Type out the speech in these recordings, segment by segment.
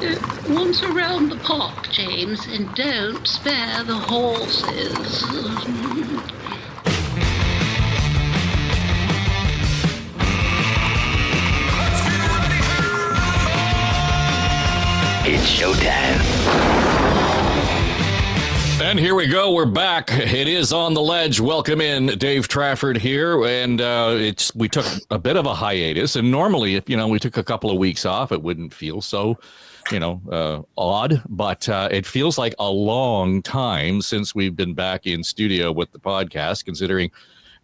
Once around the park, James, and don't spare the horses. It's showtime. And here we go. We're back. It is On the Ledge. Welcome in. Dave Trafford here. And we took a bit of a hiatus. And normally, if we took a couple of weeks off, it wouldn't feel so, odd. But it feels like a long time since we've been back in studio with the podcast, considering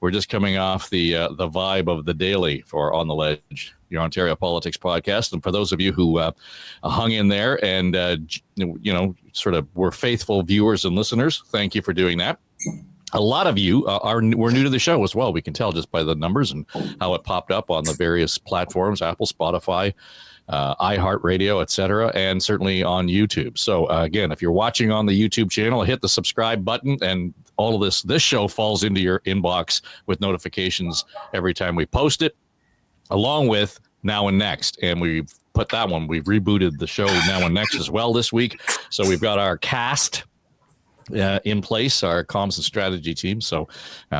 we're just coming off the vibe of the daily for On the Ledge, your Ontario politics podcast. And for those of you who hung in there and, sort of were faithful viewers and listeners, thank you for doing that. A lot of you were new to the show as well. We can tell just by the numbers and how it popped up on the various platforms, Apple, Spotify, iHeartRadio, etc., and certainly on YouTube. So again, if you're watching on the YouTube channel, hit the subscribe button, and all of this show falls into your inbox with notifications every time we post it, along with Now and Next. And we've put that one, we've rebooted the show Now and Next as well this week. So we've got our cast in place, our comms and strategy team. So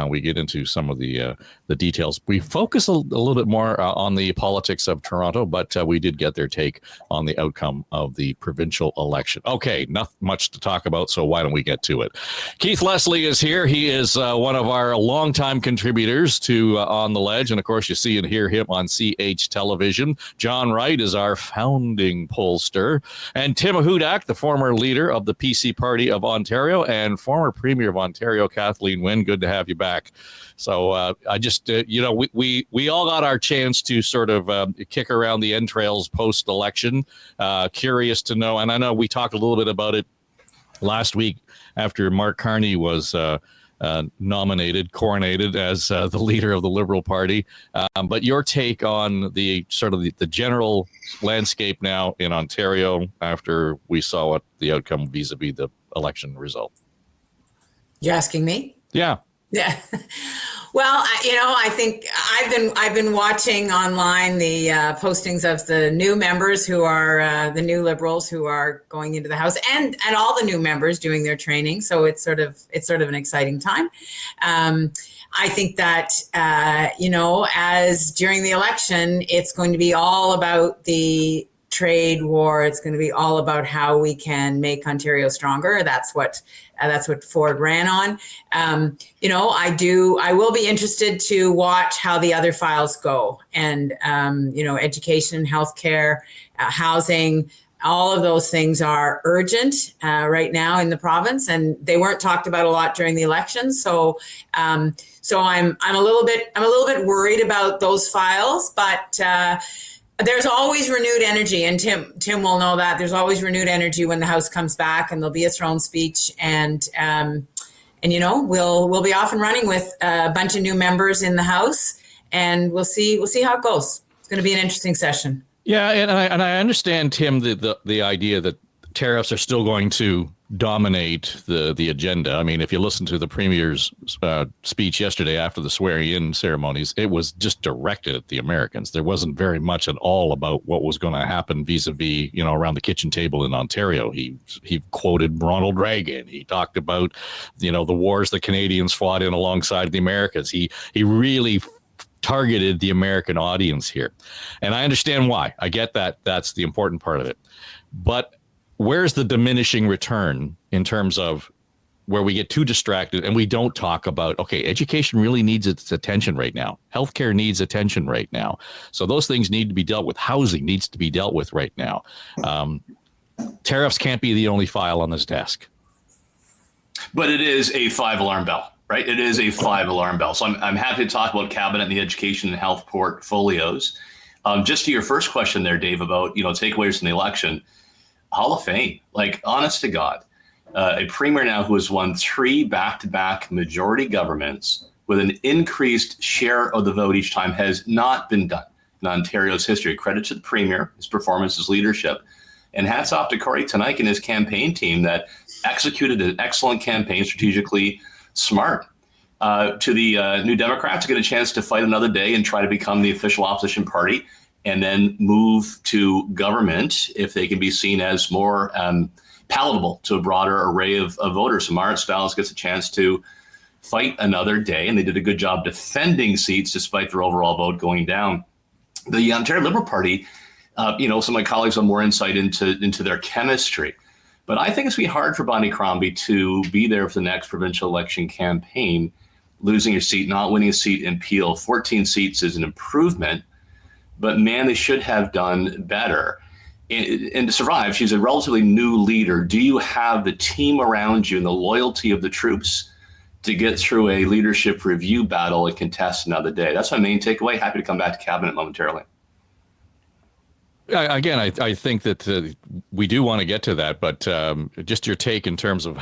we get into some of the details. We focus a little bit more on the politics of Toronto, but we did get their take on the outcome of the provincial election. Okay, not much to talk about, so why don't we get to it? Keith Leslie is here. He is one of our longtime contributors to On the Ledge, and of course you see and hear him on CH Television. John Wright is our founding pollster, and Tim Hudak, the former leader of the PC Party of Ontario, and former Premier of Ontario Kathleen Wynne. Good to have you back. So I just, we all got our chance to sort of kick around the entrails post-election. Curious to know, and I know we talked a little bit about it last week after Mark Carney was coronated as the leader of the Liberal Party. But your take on the sort of the general landscape now in Ontario after we saw what the outcome vis-a-vis the election result. You're asking me? Yeah. Yeah. Well, I think I've been watching online the postings of the new members who are the new Liberals who are going into the House, and all the new members doing their training. So it's sort of an exciting time. I think that as during the election, it's going to be all about the trade war. It's going to be all about how we can make Ontario stronger. That's what Ford ran on. I will be interested to watch how the other files go, and education, healthcare, housing. All of those things are urgent right now in the province, and they weren't talked about a lot during the election. So I'm a little bit worried about those files, but. There's always renewed energy, and Tim will know that. There's always renewed energy when the House comes back, and there'll be a throne speech, and we'll be off and running with a bunch of new members in the House, and we'll see how it goes. It's going to be an interesting session. Yeah, and I understand, Tim, the idea that tariffs are still going to dominate the agenda. I mean, if you listen to the Premier's speech yesterday after the swearing-in ceremonies, it was just directed at the Americans. There wasn't very much at all about what was going to happen vis-a-vis, around the kitchen table in Ontario. He quoted Ronald Reagan. He talked about, the wars the Canadians fought in alongside the Americans. He really targeted the American audience here. And I understand why. I get that. That's the important part of it. But where's the diminishing return in terms of where we get too distracted and we don't talk about, okay, education really needs its attention right now. Healthcare needs attention right now. So those things need to be dealt with. Housing needs to be dealt with right now. Tariffs can't be the only file on this desk. But it is a 5-alarm bell, right? It is a 5-alarm bell. So I'm happy to talk about cabinet and the education and health portfolios. Just to your first question there, Dave, about, takeaways from the election. Hall of Fame, like, honest to God, a premier now who has won 3 back-to-back majority governments with an increased share of the vote each time has not been done in Ontario's history. Credit to the premier, his performance, his leadership, and hats off to Corey Tenike and his campaign team that executed an excellent campaign, strategically smart. To the New Democrats, get a chance to fight another day and try to become the official opposition party and then move to government if they can be seen as more palatable to a broader array of voters. So Marit Stiles gets a chance to fight another day, and they did a good job defending seats despite their overall vote going down. The Ontario Liberal Party, some of my colleagues have more insight into their chemistry. But I think it's going to be hard for Bonnie Crombie to be there for the next provincial election campaign, losing your seat, not winning a seat in Peel. 14 seats is an improvement, but man, they should have done better. And to survive, she's a relatively new leader. Do you have the team around you and the loyalty of the troops to get through a leadership review battle and contest another day? That's my main takeaway. Happy to come back to cabinet momentarily. Again, I think that we do want to get to that, but just your take in terms of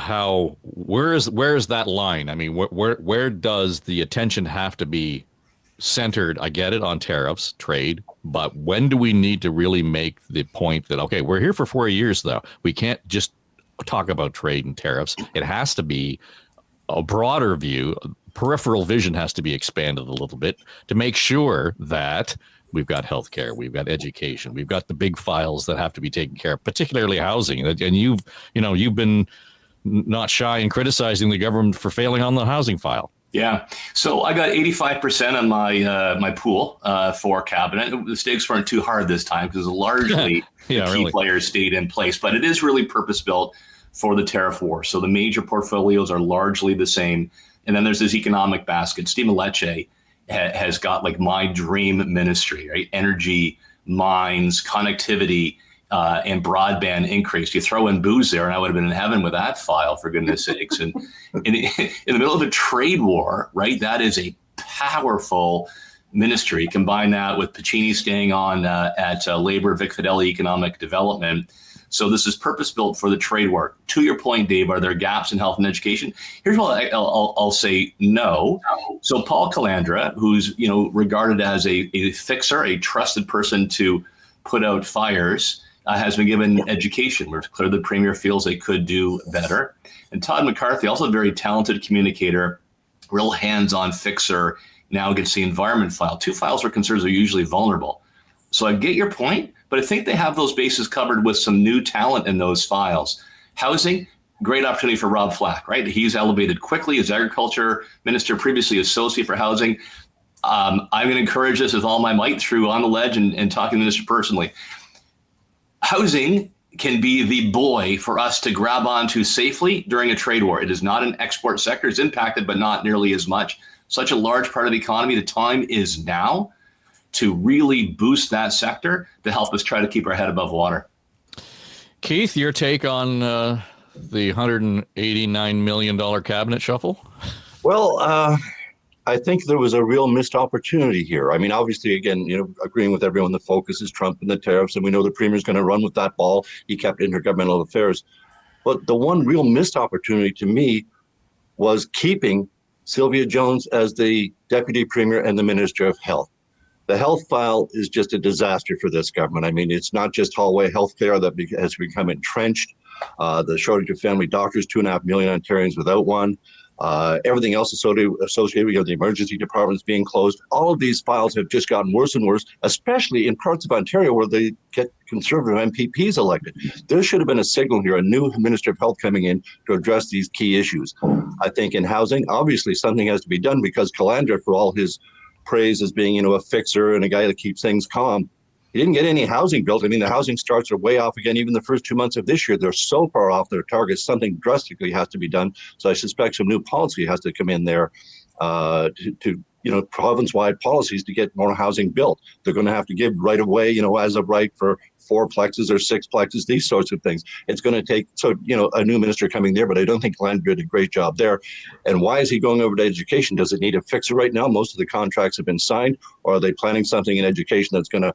where is that line? I mean, where does the attention have to be centered? I get it on tariffs, trade, but when do we need to really make the point that, okay, we're here for 4 years, though. We can't just talk about trade and tariffs. It has to be a broader view. Peripheral vision has to be expanded a little bit to make sure that we've got healthcare, we've got education, we've got the big files that have to be taken care of, particularly housing. And you've been not shy in criticizing the government for failing on the housing file. Yeah. So I got 85% on my pool for cabinet. The stakes weren't too hard this time because largely key players stayed in place, but it is really purpose built for the tariff war. So the major portfolios are largely the same. And then there's this economic basket. Steve Lecce has got like my dream ministry, right? Energy, mines, connectivity, and broadband increase. You throw in booze there, and I would have been in heaven with that file, for goodness sakes. And in the middle of a trade war, right? That is a powerful ministry. Combine that with Pacini staying on at Labour, Vic Fideli Economic Development. So this is purpose-built for the trade war. To your point, Dave, are there gaps in health and education? Here's what I'll say no. So Paul Calandra, who's regarded as a fixer, a trusted person to put out fires, has been given education. We're clear the Premier feels they could do better. And Todd McCarthy, also a very talented communicator, real hands-on fixer, now gets the environment file. Two files where concerns are usually vulnerable. So I get your point, but I think they have those bases covered with some new talent in those files. Housing, great opportunity for Rob Flack, right? He's elevated quickly as agriculture minister, previously associate for housing. I'm going to encourage this with all my might through On the Ledge and talking to the minister personally. Housing can be the buoy for us to grab onto safely during a trade war. It is not an export sector. It's impacted, but not nearly as much. Such a large part of the economy. The time is now to really boost that sector to help us try to keep our head above water. Keith, your take on the $189 million cabinet shuffle? Well, I think there was a real missed opportunity here. I mean, obviously, again, agreeing with everyone, the focus is Trump and the tariffs, and we know the Premier's going to run with that ball. He kept intergovernmental affairs. But the one real missed opportunity to me was keeping Sylvia Jones as the Deputy Premier and the Minister of Health. The health file is just a disaster for this government. I mean, it's not just hallway health care that has become entrenched. The shortage of family doctors, 2.5 million Ontarians without one. Everything else associated with the emergency departments being closed. All of these files have just gotten worse and worse, especially in parts of Ontario where they get Conservative MPPs elected. There should have been a signal here, a new Minister of Health coming in to address these key issues. I think in housing, obviously something has to be done because Calandra, for all his praise as being, a fixer and a guy that keeps things calm, he didn't get any housing built. I mean, the housing starts are way off again. Even the first 2 months of this year, they're so far off their targets. Something drastically has to be done. So I suspect some new policy has to come in there to province-wide policies to get more housing built. They're going to have to give right of way, as of right for 4plexes or 6plexes, these sorts of things. It's going to take, a new minister coming there, but I don't think Calandra did a great job there. And why is he going over to education? Does it need a fixer right now? Most of the contracts have been signed, or are they planning something in education that's going to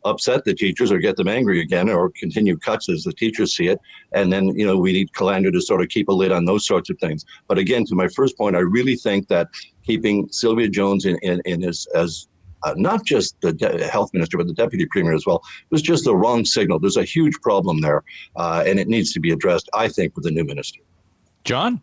upset the teachers or get them angry again or continue cuts as the teachers see it. And then, we need Calandra to sort of keep a lid on those sorts of things. But again, to my first point, I really think that keeping Sylvia Jones in as not just the health minister, but the deputy premier as well, was just the wrong signal. There's a huge problem there, and it needs to be addressed, I think, with the new minister. John?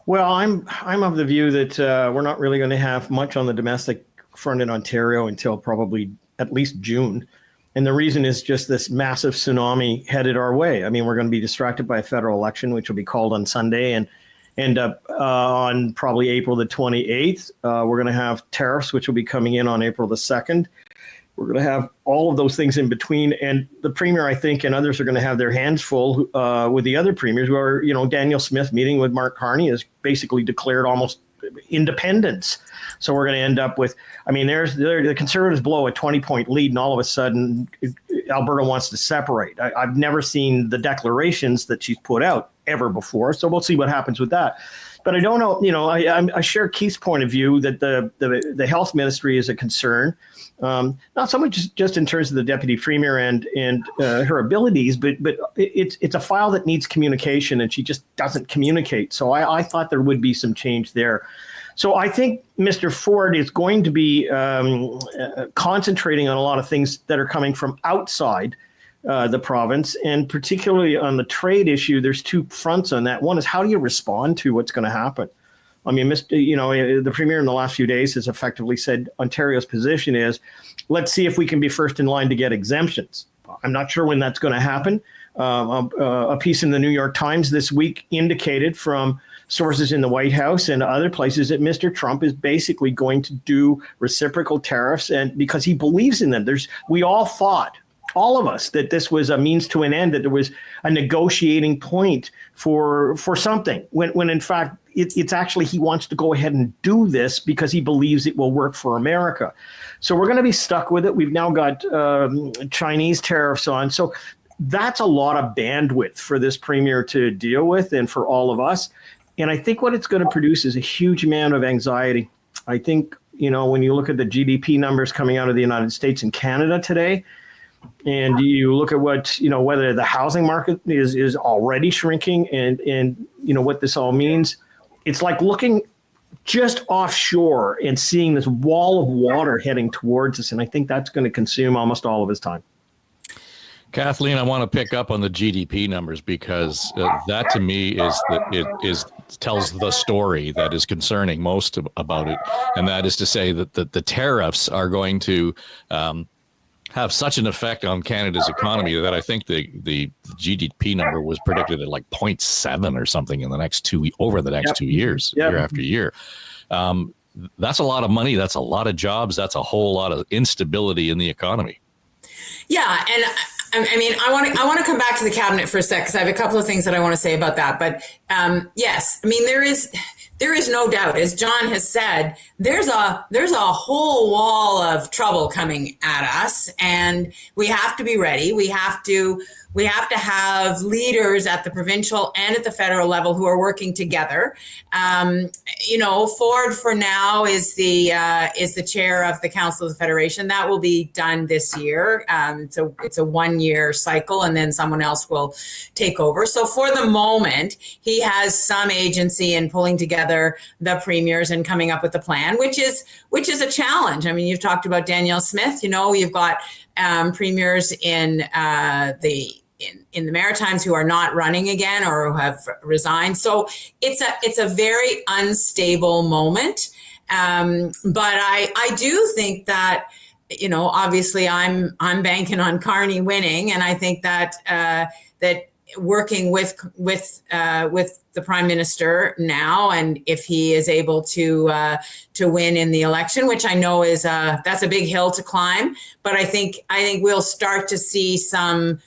Well, I'm of the view that we're not really going to have much on the domestic front in Ontario until probably at least June. And the reason is just this massive tsunami headed our way. I mean, we're going to be distracted by a federal election, which will be called on Sunday, and end up on probably April the 28th. We're going to have tariffs, which will be coming in on April the 2nd. We're going to have all of those things in between. And the premier, I think, and others are going to have their hands full with the other premiers, where, Danielle Smith meeting with Mark Carney has basically declared almost independence. So we're going to end up with, the Conservatives blow a 20-point lead, and all of a sudden Alberta wants to separate. I've never seen the declarations that she's put out ever before. So we'll see what happens with that. But I don't know, I share Keith's point of view that the health ministry is a concern. Not so much just in terms of the deputy premier and her abilities, but it's a file that needs communication, and she just doesn't communicate. So I thought there would be some change there. So I think Mr. Ford is going to be concentrating on a lot of things that are coming from outside the province, and particularly on the trade issue. There's two fronts on that. One is, how do you respond to what's going to happen? I mean, the premier in the last few days has effectively said Ontario's position is, let's see if we can be first in line to get exemptions. I'm not sure when that's going to happen. A piece in the New York Times this week indicated from sources in the White House and other places that Mr. Trump is basically going to do reciprocal tariffs, and because he believes in them. We all thought, all of us, that this was a means to an end, that there was a negotiating point for something, when in fact it's actually he wants to go ahead and do this because he believes it will work for America. So we're going to be stuck with it. We've now got Chinese tariffs on. So that's a lot of bandwidth for this premier to deal with, and for all of us. And I think what it's going to produce is a huge amount of anxiety. I think, when you look at the GDP numbers coming out of the United States and Canada today, and you look at what, whether the housing market is already shrinking, and what this all means, it's like looking just offshore and seeing this wall of water heading towards us. And I think that's going to consume almost all of his time. Kathleen, I want to pick up on the GDP numbers, because that to me tells the story that is concerning most about it. And that is to say that the tariffs are going to have such an effect on Canada's economy that I think the GDP number was predicted at like 0.7 or something in the next 2 years, year after year. That's a lot of money. That's a lot of jobs. That's a whole lot of instability in the economy. Yeah. And I want to come back to the cabinet for a sec, because I have a couple of things that I want to say about that. But yes, there is no doubt, as John has said, there's a whole wall of trouble coming at us, and we have to be ready. We have to have leaders at the provincial and at the federal level who are working together. Ford for now is the chair of the Council of the Federation. That will be done this year. It's a 1-year cycle, and then someone else will take over. So for the moment, he has some agency in pulling together the premiers and coming up with a plan, which is a challenge. I mean, you've talked about Danielle Smith. You've got premiers in the Maritimes who are not running again or who have resigned. So it's a very unstable moment. But I do think that, obviously I'm banking on Carney winning, and I think that that working with the Prime Minister now, and if he is able to win in the election, which I know is that's a big hill to climb, but I think we'll start to see some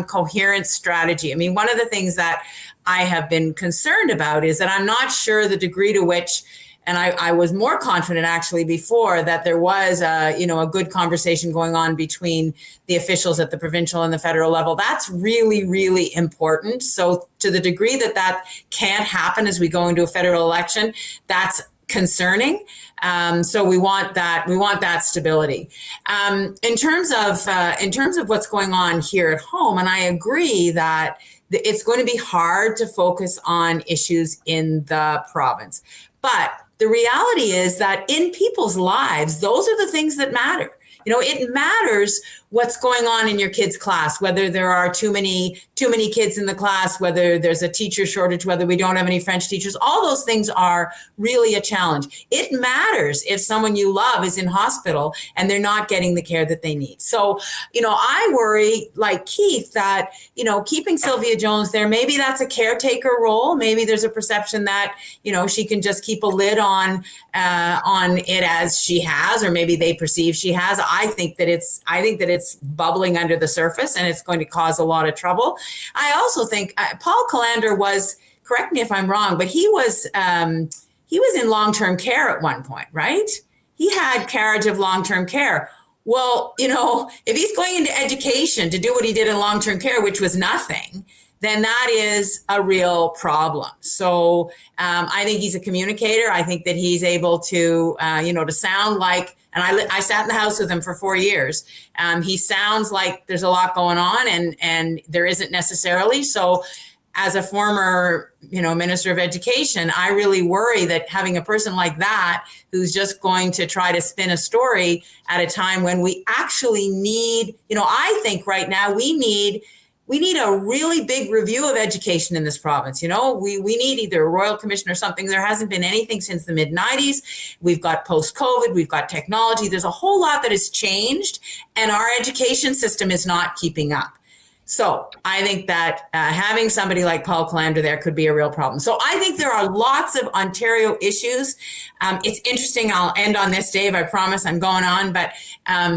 coherent strategy. I mean, one of the things that I have been concerned about is that I'm not sure the degree to which, and I was more confident actually before, that there was a good conversation going on between the officials at the provincial and the federal level. That's really, really important. So to the degree that can't happen as we go into a federal election, that's concerning. So we want that stability. In terms of what's going on here at home, and I agree that it's going to be hard to focus on issues in the province, but the reality is that in people's lives, those are the things that matter. it matters what's going on in your kid's class, whether there are too many kids in the class, whether there's a teacher shortage, whether we don't have any French teachers. All those things are really a challenge. It matters if someone you love is in hospital and they're not getting the care that they need. So, I worry, like Keith, that, keeping Sylvia Jones there, maybe that's a caretaker role. Maybe there's a perception that, she can just keep a lid on it as she has, or maybe they perceive she has. I think that it's bubbling under the surface and it's going to cause a lot of trouble. I also think Paul Commentator was, correct me if I'm wrong, but he was in long-term care at one point, right? He had carriage of long-term care. Well, if he's going into education to do what he did in long-term care, which was nothing, then that is a real problem. So I think he's a communicator. I think that he's able to, to sound like, and I sat in the house with him for 4 years. He sounds like there's a lot going on and there isn't necessarily. So as a former, Minister of Education, I really worry that having a person like that who's just going to try to spin a story at a time when we actually need, I think right now we need a really big review of education in this province. We need either a royal commission or something. There hasn't been anything since the mid-90s. We've got post-COVID, we've got technology. There's a whole lot that has changed, and our education system is not keeping up. So I think that having somebody like Paul Commentator there could be a real problem. So I think there are lots of Ontario issues. It's interesting. I'll end on this, Dave. I promise I'm going on. But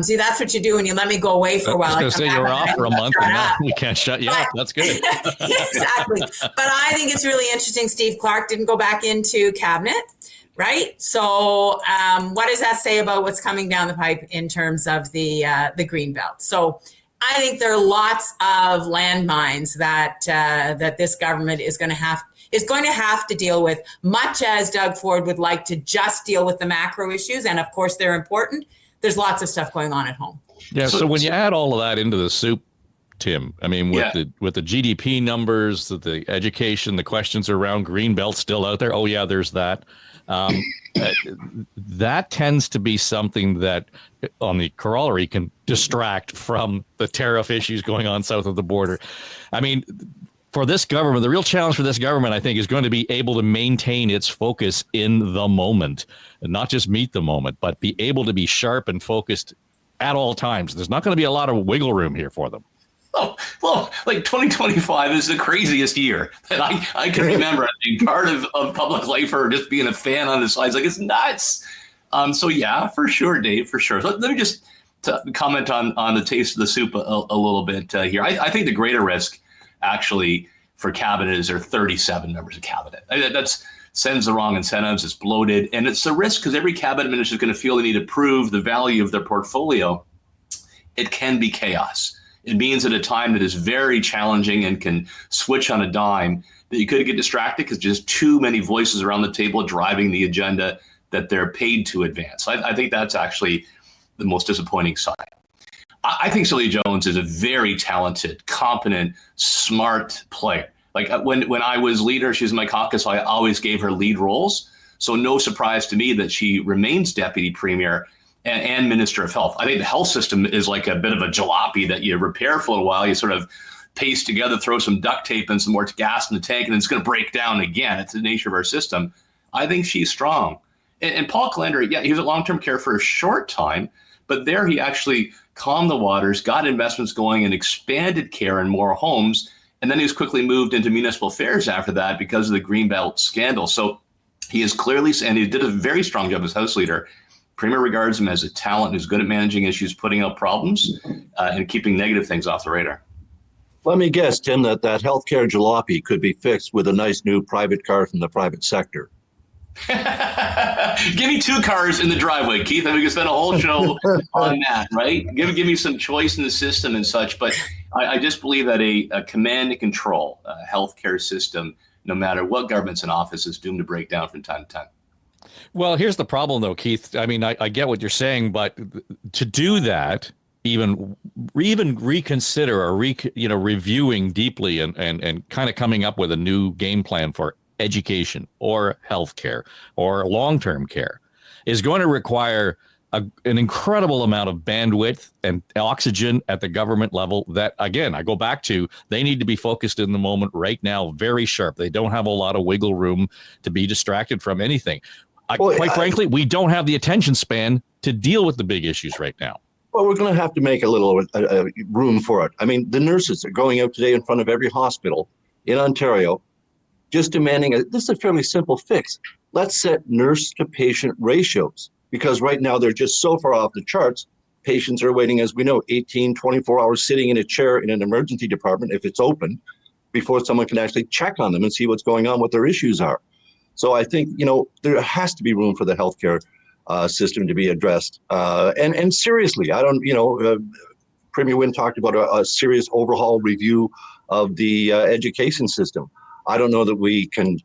see, that's what you do when you let me go away for a while. I was going to say you're off for a month and now we can't shut you up. That's good. Exactly. But I think it's really interesting. Steve Clark didn't go back into cabinet. Right. So what does that say about what's coming down the pipe in terms of the Greenbelt? So I think there are lots of landmines that this government is going to have to deal with, much as Doug Ford would like to just deal with the macro issues. And of course, they're important. There's lots of stuff going on at home. Yeah. So when you add all of that into the soup, Tim, I mean, with the GDP numbers, the education, the questions around Greenbelt still out there. Oh, yeah, there's that. That tends to be something that on the corollary can distract from the tariff issues going on south of the border. I mean, for this government, the real challenge for this government, I think, is going to be able to maintain its focus in the moment and not just meet the moment, but be able to be sharp and focused at all times. There's not going to be a lot of wiggle room here for them. Oh, well, like 2025 is the craziest year that I can remember being part of public life or just being a fan on the sides. Like, it's nuts. So, yeah, for sure, Dave, for sure. Let me just comment on the taste of the soup a little bit here. I think the greater risk, actually, for cabinet is there are 37 members of cabinet. That sends the wrong incentives. It's bloated. And it's a risk because every cabinet minister is going to feel they need to prove the value of their portfolio. It can be chaos. It means at a time that is very challenging and can switch on a dime that you could get distracted because just too many voices around the table driving the agenda that they're paid to advance. I think that's actually the most disappointing side. I think Sylvia Jones is a very talented, competent, smart player. Like when I was leader, she was in my caucus, so I always gave her lead roles. So no surprise to me that she remains deputy premier and Minister of Health. I think the health system is like a bit of a jalopy that you repair for a while. You sort of paste together, throw some duct tape and some more gas in the tank, and it's going to break down again. It's the nature of our system. I think she's strong. And Paul Commentator, yeah, he was at long-term care for a short time, but there he actually calmed the waters, got investments going, and expanded care in more homes. And then he was quickly moved into municipal affairs after that because of the Greenbelt scandal. So he is clearly, and he did a very strong job as House Leader. Premier regards him as a talent who's good at managing issues, putting out problems, and keeping negative things off the radar. Let me guess, Tim, that healthcare jalopy could be fixed with a nice new private car from the private sector. Give me 2 cars in the driveway, Keith, and we can spend a whole show on that, right? Give me some choice in the system and such. But I just believe that a command and control healthcare system, no matter what government's in office, is doomed to break down from time to time. Well, here's the problem, though, Keith. I mean, I get what you're saying, but to do that, even reconsider or reviewing deeply and kind of coming up with a new game plan for education or healthcare or long-term care is going to require an incredible amount of bandwidth and oxygen at the government level that, again, I go back to, they need to be focused in the moment right now, very sharp. They don't have a lot of wiggle room to be distracted from anything. Quite frankly, we don't have the attention span to deal with the big issues right now. Well, we're going to have to make a little room for it. I mean, the nurses are going out today in front of every hospital in Ontario, just demanding this is a fairly simple fix. Let's set nurse to patient ratios, because right now they're just so far off the charts. Patients are waiting, as we know, 18, 24 hours sitting in a chair in an emergency department, if it's open, before someone can actually check on them and see what's going on, what their issues are. So I think, there has to be room for the healthcare system to be addressed. And seriously, I don't, Premier Wynne talked about a serious overhaul review of the education system. I don't know that we can,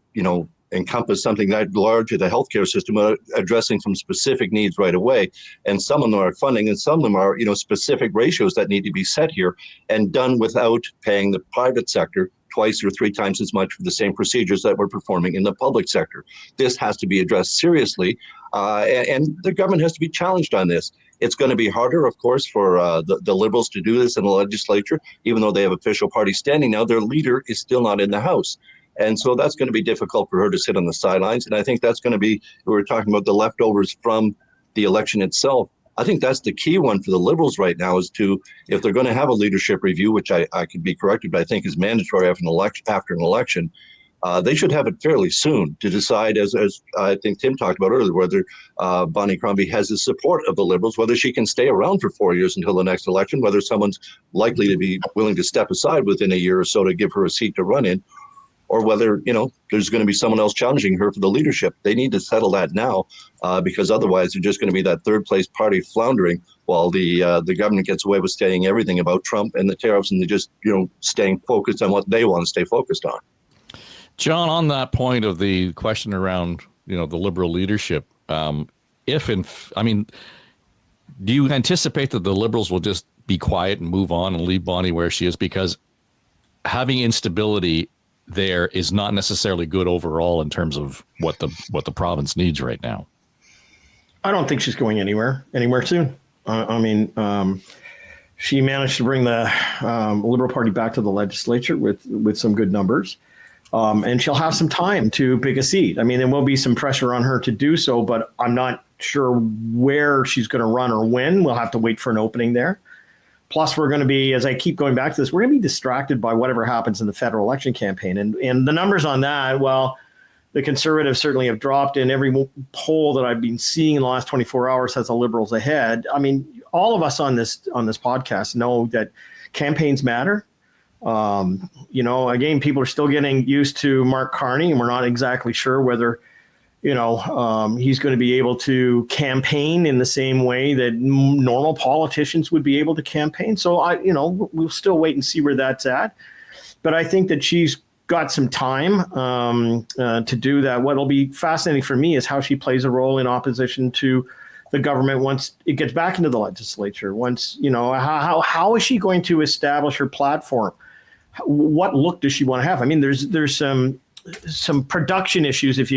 encompass something that large of the healthcare system addressing some specific needs right away. And some of them are funding, and some of them are, specific ratios that need to be set here and done without paying the private sector twice or three times as much for the same procedures that we're performing in the public sector. This has to be addressed seriously, and the government has to be challenged on this. It's going to be harder, of course, for the Liberals to do this in the legislature, even though they have official party standing now. Their leader is still not in the House. And so that's going to be difficult for her to sit on the sidelines. And I think that's going to be, we were talking about the leftovers from the election itself. I think that's the key one for the Liberals right now, is to, if they're going to have a leadership review, which I could be corrected, but I think is mandatory after an election, they should have it fairly soon to decide, as I think Tim talked about earlier, whether Bonnie Crombie has the support of the Liberals, whether she can stay around for 4 years until the next election, whether someone's likely to be willing to step aside within a year or so to give her a seat to run in, or whether, there's going to be someone else challenging her for the leadership. They need to settle that now, because otherwise they're just going to be that third place party floundering while the government gets away with saying everything about Trump and the tariffs, and they're just, staying focused on what they want to stay focused on. John, on that point of the question around, the Liberal leadership, do you anticipate that the Liberals will just be quiet and move on and leave Bonnie where she is? Because having instability there is not necessarily good overall in terms of what the province needs right now. I don't think she's going anywhere soon. She managed to bring the Liberal Party back to the legislature with some good numbers. And she'll have some time to pick a seat. There will be some pressure on her to do so, but I'm not sure where she's going to run or when. We'll have to wait for an opening there. Plus, we're going to be, as I keep going back to this, we're going to be distracted by whatever happens in the federal election campaign. And the numbers on that, well, the Conservatives certainly have dropped, and every poll that I've been seeing in the last 24 hours has the Liberals ahead. All of us on this podcast know that campaigns matter. Again, people are still getting used to Mark Carney, and we're not exactly sure whether he's going to be able to campaign in the same way that normal politicians would be able to campaign. So we'll still wait and see where that's at. But I think that she's got some time to do that. What'll be fascinating for me is how she plays a role in opposition to the government once it gets back into the legislature. Once, how is she going to establish her platform? What look does she want to have? There's some production issues, if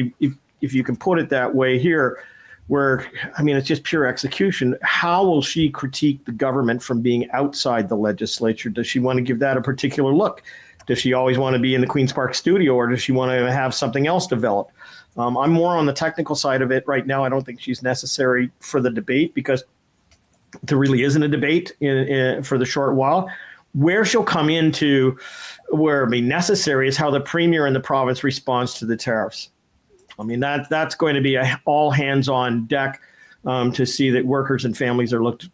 you can put it that way here, where, it's just pure execution. How will she critique the government from being outside the legislature? Does she want to give that a particular look? Does she always want to be in the Queen's Park studio, or does she want to have something else developed? I'm more on the technical side of it right now. I don't think she's necessary for the debate, because there really isn't a debate for the short while. Where she'll come into, where it'll be necessary, is how the Premier and the province responds to the tariffs. That's going to be all hands on deck to see that workers and families are looked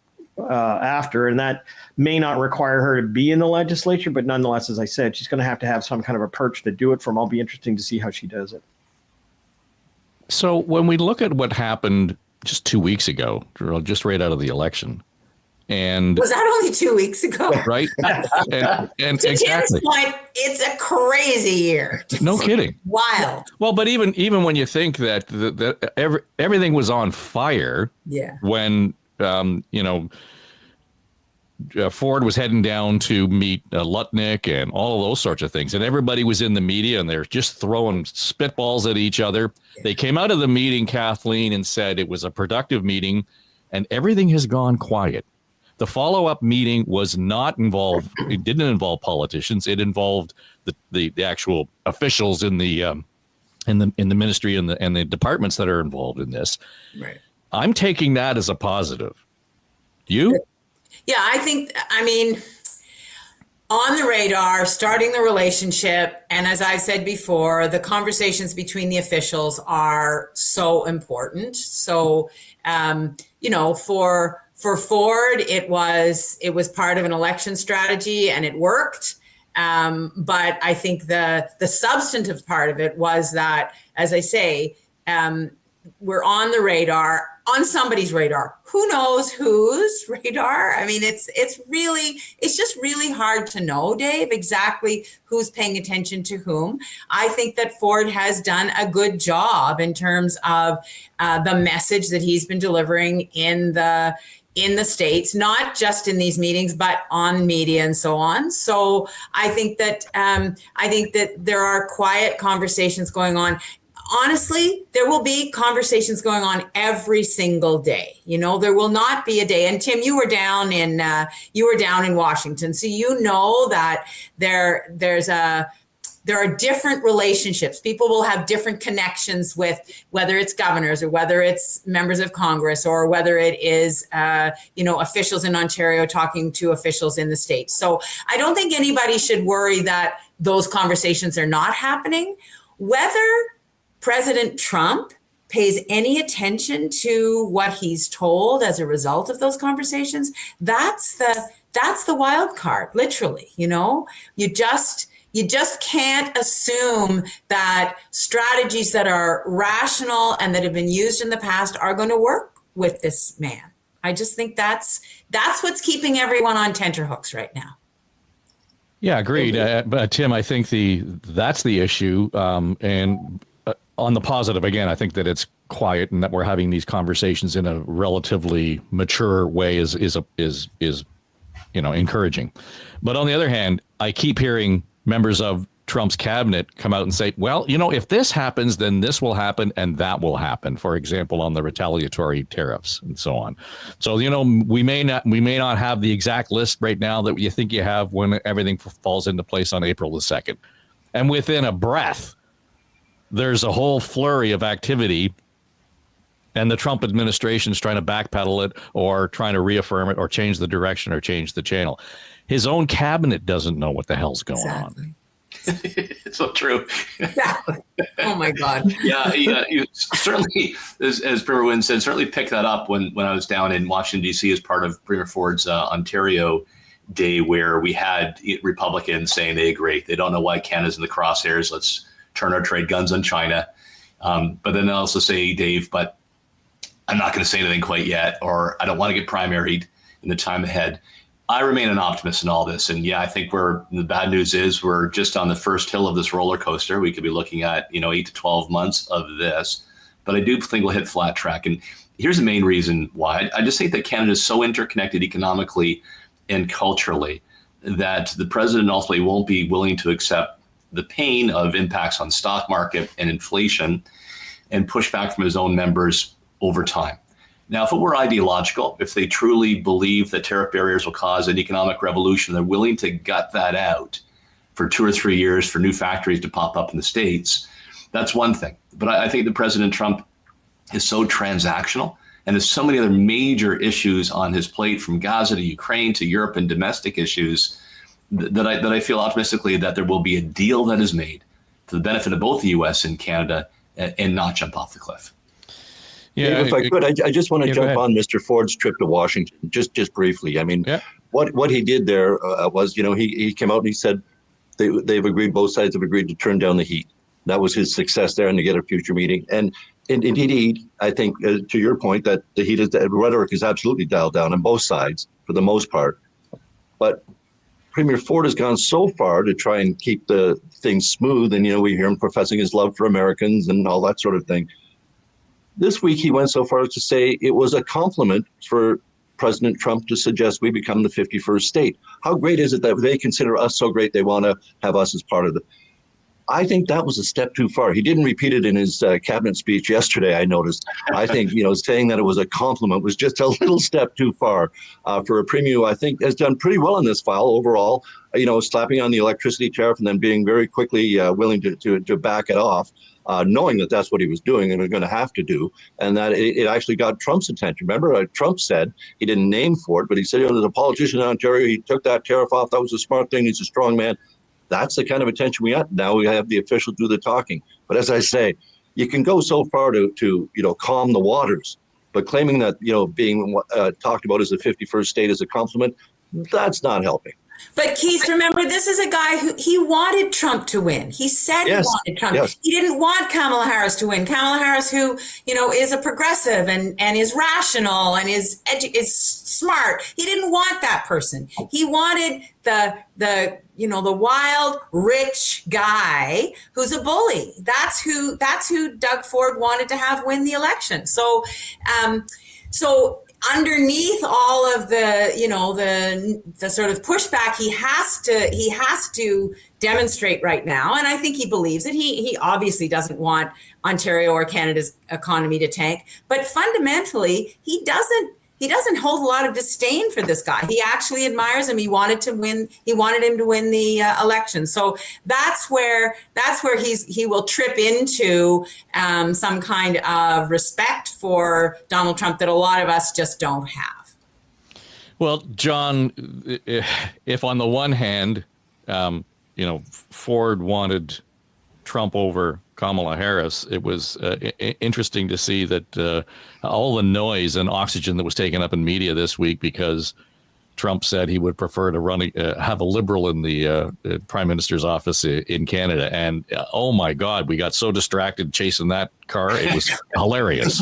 after. And that may not require her to be in the legislature, but nonetheless, as I said, she's going to have some kind of a perch to do it from. I'll be interesting to see how she does it. So when we look at what happened just 2 weeks ago, just right out of the election, and was that only 2 weeks ago? Right. and to exactly. Tim's point, it's a crazy year. No kidding. Wild. Well, but even when you think that everything was on fire, when Ford was heading down to meet Lutnick and all of those sorts of things, and everybody was in the media and they're just throwing spitballs at each other. They came out of the meeting, Kathleen, and said it was a productive meeting. and everything has gone quiet. The follow-up meeting was not involved. It didn't involve politicians. It involved the actual officials in the ministry and the departments that are involved in this. Right. I'm taking that as a positive. You? Yeah, I mean, on the radar, starting the relationship, and as I've said before, the conversations between the officials are so important. So, for Ford, it was part of an election strategy, and it worked. But I think the substantive part of it was that, as I say, we're on the radar, on somebody's radar. Who knows whose radar? I mean, it's just really hard to know, Dave, exactly who's paying attention to whom. I think that Ford has done a good job in terms of the message that he's been delivering in the States, not just in these meetings, but on media and so on. So I think that there are quiet conversations going on. Honestly, there will be conversations going on every single day. There will not be a day. And Tim, you were down in Washington, so that there are different relationships. People will have different connections with whether it's governors or whether it's members of Congress or whether it is, officials in Ontario talking to officials in the States. So I don't think anybody should worry that those conversations are not happening. Whether President Trump pays any attention to what he's told as a result of those conversations, that's the wild card, literally. You just can't assume that strategies that are rational and that have been used in the past are going to work with this man. I just think that's what's keeping everyone on tenterhooks right now. Yeah, agreed. But Tim, I think that's the issue. And on the positive, again, I think that it's quiet and that we're having these conversations in a relatively mature way is encouraging. But on the other hand, I keep hearing members of Trump's cabinet come out and say, well, if this happens, then this will happen and that will happen. For example, on the retaliatory tariffs and so on. So, we may not have the exact list right now that you think you have when everything falls into place on April the 2nd. And within a breath, there's a whole flurry of activity, and the Trump administration is trying to backpedal it or trying to reaffirm it or change the direction or change the channel. His own cabinet doesn't know what the hell's going on. It's so true. Exactly. Oh my God. Yeah. You certainly, as Premier Wynne said, certainly picked that up when I was down in Washington, D.C. as part of Premier Ford's Ontario Day, where we had Republicans saying they agree. They don't know why Canada's in the crosshairs. Let's turn our trade guns on China. But then they also say, Dave, but I'm not going to say anything quite yet, or I don't want to get primaried in the time ahead. I remain an optimist in all this. And yeah, I think the bad news is we're just on the first hill of this roller coaster. We could be looking at, 8 to 12 months of this, but I do think we'll hit flat track. And here's the main reason why. I just think that Canada is so interconnected economically and culturally that the president ultimately won't be willing to accept the pain of impacts on stock market and inflation and push back from his own members over time. Now, if it were ideological, if they truly believe that tariff barriers will cause an economic revolution, they're willing to gut that out for 2 or 3 years for new factories to pop up in the States, that's one thing. But I think that President Trump is so transactional and there's so many other major issues on his plate, from Gaza to Ukraine to Europe and domestic issues, that I feel optimistically that there will be a deal that is made for the benefit of both the U.S. and Canada and not jump off the cliff. Yeah, if I could, I just want to jump on Mr. Ford's trip to Washington, just briefly. I mean, what he did there was, he came out and he said both sides have agreed to turn down the heat. That was his success there and to get a future meeting. And indeed, I think to your point that the rhetoric is absolutely dialed down on both sides for the most part. But Premier Ford has gone so far to try and keep the things smooth. And, we hear him professing his love for Americans and all that sort of thing. This week, he went so far as to say it was a compliment for President Trump to suggest we become the 51st state. How great is it that they consider us so great they want to have us as part of I think that was a step too far. He didn't repeat it in his cabinet speech yesterday, I noticed. I think, saying that it was a compliment was just a little step too far for a premier who I think has done pretty well in this file overall, slapping on the electricity tariff and then being very quickly willing to back it off, knowing that that's what he was doing and was going to have to do, and that it actually got Trump's attention. Remember, Trump said, he didn't name for it, but he said, as a politician in Ontario, he took that tariff off. That was a smart thing. He's a strong man. That's the kind of attention we got. Now we have the official do the talking. But as I say, you can go so far to calm the waters, but claiming that, being talked about as the 51st state is a compliment, that's not helping. But Keith, remember, this is a guy who he wanted Trump to win. He said he wanted Trump. Yes. He didn't want Kamala Harris to win. Kamala Harris, who, is a progressive and is rational and is smart. He didn't want that person. He wanted the wild, rich guy who's a bully. That's who Doug Ford wanted to have win the election. So underneath all of the sort of pushback he has to demonstrate right now, and I think he believes it. He obviously doesn't want Ontario or Canada's economy to tank, but fundamentally he doesn't hold a lot of disdain for this guy. He actually admires him. He wanted him to win the election. So that's where he will trip into some kind of respect for Donald Trump that a lot of us just don't have. Well, John, if on the one hand, Ford wanted Trump over Kamala Harris, it was interesting to see that all the noise and oxygen that was taken up in media this week because Trump said he would prefer to have a Liberal in the Prime Minister's office in Canada. And oh my God, we got so distracted chasing that car. It was hilarious.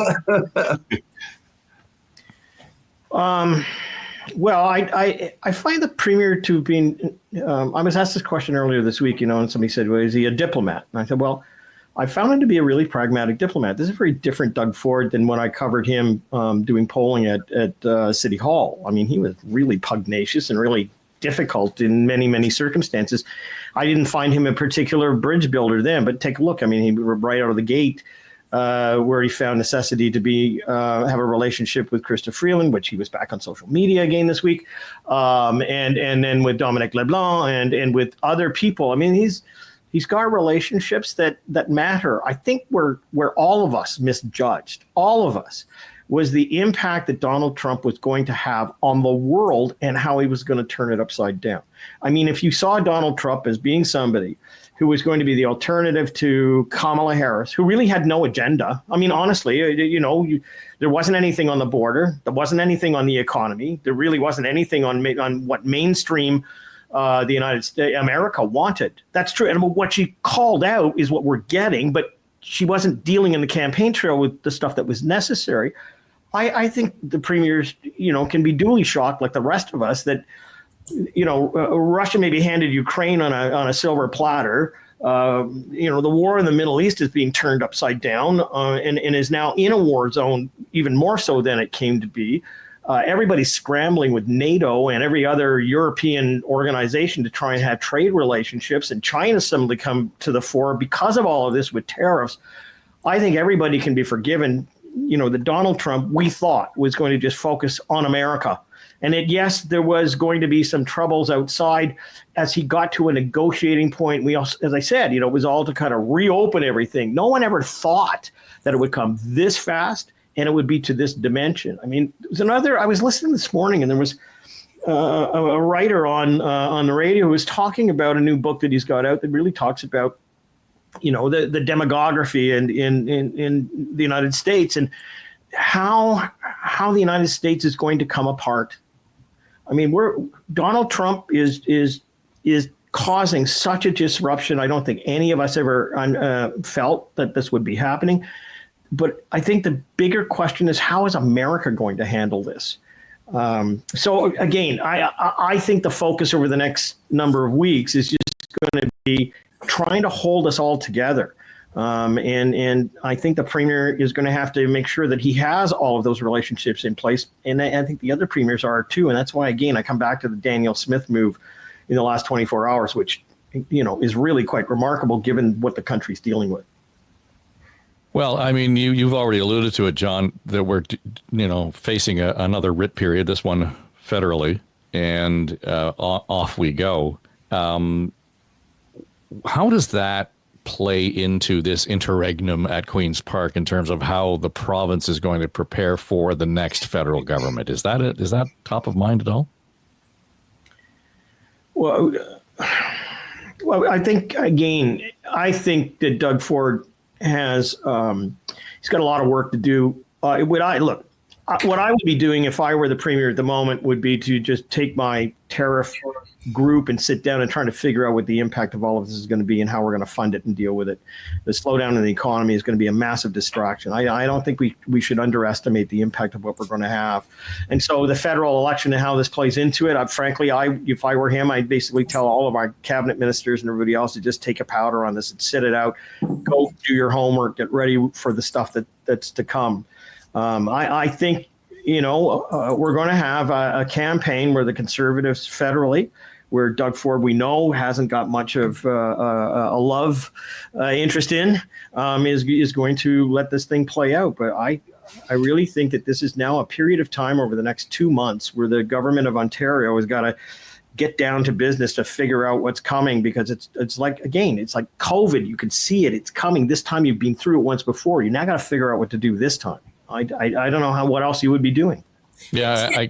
Well, I find the Premier to have been, I was asked this question earlier this week, and somebody said, well, is he a diplomat? And I said, well, I found him to be a really pragmatic diplomat. This is a very different Doug Ford than when I covered him doing polling at City Hall. I mean, he was really pugnacious and really difficult in many, many circumstances. I didn't find him a particular bridge builder then, but take a look. I mean, he was right out of the gate where he found necessity to have a relationship with Chrystia Freeland, which he was back on social media again this week, and then with Dominic LeBlanc and with other people. I mean, he's got relationships that matter. I think where all of us misjudged, all of us, was the impact that Donald Trump was going to have on the world and how he was going to turn it upside down. I mean, if you saw Donald Trump as being somebody who was going to be the alternative to Kamala Harris, who really had no agenda. I mean, honestly, there wasn't anything on the border. There wasn't anything on the economy. There really wasn't anything on what mainstream the United States, America wanted. That's true. And what she called out is what we're getting, but she wasn't dealing in the campaign trail with the stuff that was necessary. I think the premiers, can be duly shocked, like the rest of us, that Russia maybe handed Ukraine on a silver platter. The war in the Middle East is being turned upside down and is now in a war zone, even more so than it came to be. Everybody's scrambling with NATO and every other European organization to try and have trade relationships, and China's suddenly come to the fore because of all of this with tariffs. I think everybody can be forgiven, that Donald Trump, we thought, was going to just focus on America. And yes, there was going to be some troubles outside as he got to a negotiating point. We also, as I said, it was all to kind of reopen everything. No one ever thought that it would come this fast and it would be to this dimension. I mean, I was listening this morning, and there was a writer on the radio who was talking about a new book that he's got out that really talks about, the demography in the United States and how the United States is going to come apart. I mean, Donald Trump is causing such a disruption. I don't think any of us ever felt that this would be happening. But I think the bigger question is, how is America going to handle this? So again, I think the focus over the next number of weeks is just going to be trying to hold us all together. And I think the premier is going to have to make sure that he has all of those relationships in place. And I think the other premiers are too. And that's why, again, I come back to the Danielle Smith move in the last 24 hours, which is really quite remarkable given what the country's dealing with. Well, I mean, you've already alluded to it, John, that we're, facing another writ period, this one federally, and off we go. How does that play into this interregnum at Queen's Park in terms of how the province is going to prepare for the next federal government? Is that top of mind at all? Well, I think that Doug Ford has he's got a lot of work to do. What I would be doing if I were the premier at the moment would be to just take my tariff group and sit down and try to figure out what the impact of all of this is going to be and how we're going to fund it and deal with it. The slowdown in the economy is going to be a massive distraction. I don't think we should underestimate the impact of what we're going to have. And so the federal election and how this plays into it, frankly, if I were him, I'd basically tell all of our cabinet ministers and everybody else to just take a powder on this and sit it out, go do your homework, get ready for the stuff that's to come. I think, we're going to have a campaign where the Conservatives federally, where Doug Ford, we know, hasn't got much of a love interest in, is going to let this thing play out. But I really think that this is now a period of time over the next 2 months where the government of Ontario has got to get down to business to figure out what's coming, because it's like COVID. You can see it. It's coming. This time you've been through it once before. You now got to figure out what to do this time. I don't know what else you would be doing. Yeah,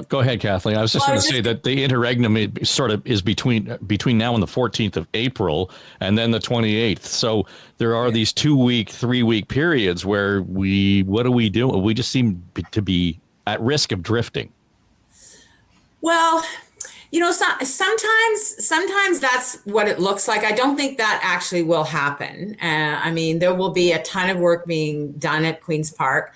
go ahead, Kathleen. I was just going to say that the interregnum is between now and the 14th of April and then the 28th. So there are these 2-week, 3-week periods where what do we do? We just seem to be at risk of drifting. Well, sometimes that's what it looks like. I don't think that actually will happen. There will be a ton of work being done at Queen's Park.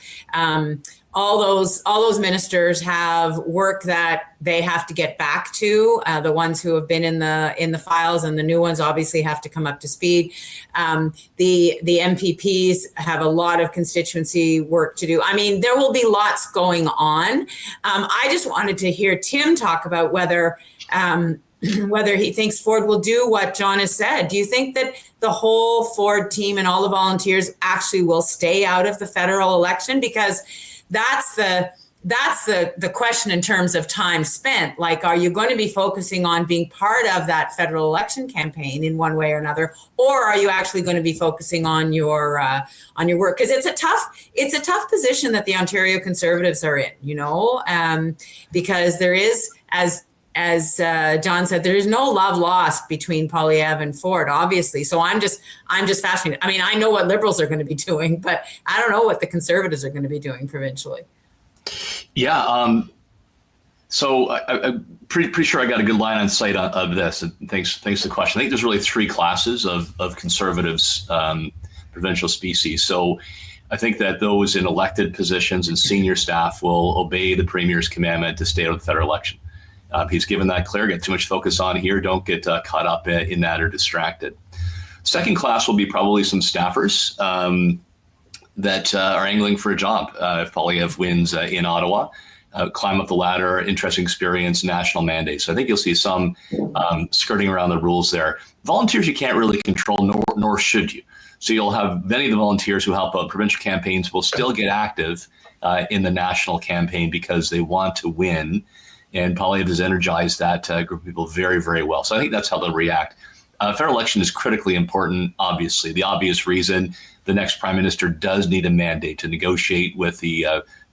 All those ministers have work that they have to get back to. The ones who have been in the files, and the new ones obviously have to come up to speed. The MPPs have a lot of constituency work to do. There will be lots going on. I just wanted to hear Tim talk about whether he thinks Ford will do what John has said. Do you think that the whole Ford team and all the volunteers actually will stay out of the federal election? Because that's the question in terms of time spent. Like, are you going to be focusing on being part of that federal election campaign in one way or another, or are you actually going to be focusing on your work? Because it's a tough position that the Ontario Conservatives are in, because there is, as John said, there is no love lost between Poilievre and Ford, obviously. So I'm just fascinated. I know what Liberals are going to be doing, but I don't know what the Conservatives are going to be doing provincially. Yeah. So I'm pretty sure I got a good line on sight of this. And thanks for the question. I think there's really 3 classes of Conservatives, provincial species. So I think that those in elected positions and senior staff will obey the Premier's commandment to stay out of the federal election. He's given that clear. Get too much focus on here. Don't get caught up in that or distracted. Second class will be probably some staffers that are angling for a job if Poilievre wins in Ottawa. Climb up the ladder, interesting experience, national mandate. So I think you'll see some skirting around the rules there. Volunteers you can't really control, nor should you. So you'll have many of the volunteers who help out provincial campaigns will still get active in the national campaign because they want to win. And Poilievre has energized that group of people very, very well. So I think that's how they'll react. Federal election is critically important, obviously. The obvious reason, the next prime minister does need a mandate to negotiate with the